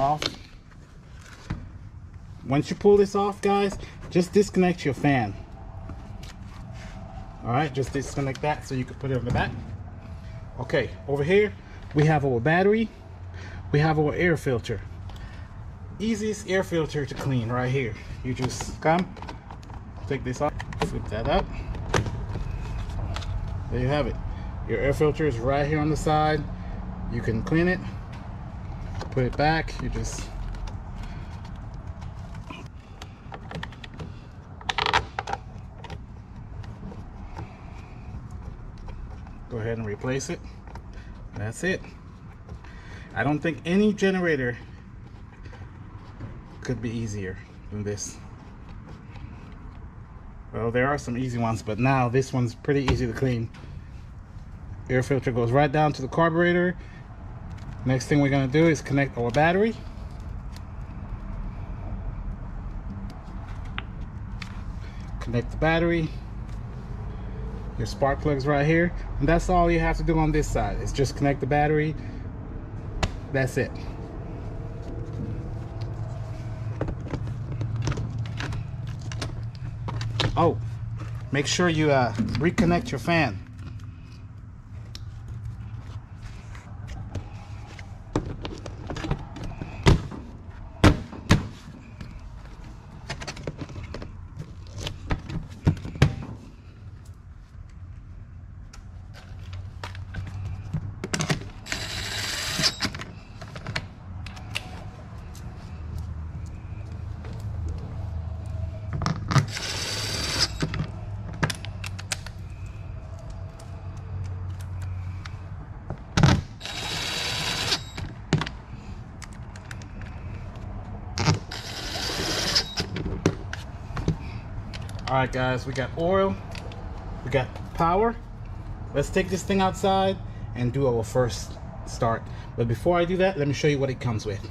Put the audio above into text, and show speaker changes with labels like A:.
A: off. Once you pull this off, guys, just disconnect your fan. Alright, just disconnect that so you can put it on the back. Okay, over here we have our battery, we have our air filter. Easiest air filter to clean right here. You just come, take this off, flip that up. There you have it. Your air filter is right here on the side. You can clean it, put it back. You just go ahead and replace it. That's it. I don't think any generator could be easier than this. Well, there are some easy ones, but now this one's pretty easy to clean. Air filter goes right down to the carburetor. Next thing we're going to do is connect our battery. Connect the battery. Your spark plug's right here, and that's all you have to do on this side. Is just connect the battery. That's it. Oh, make sure you reconnect your fan. Alright guys, we got oil, we got power. Let's take this thing outside and do our first start. But before I do that, let me show you what it comes with.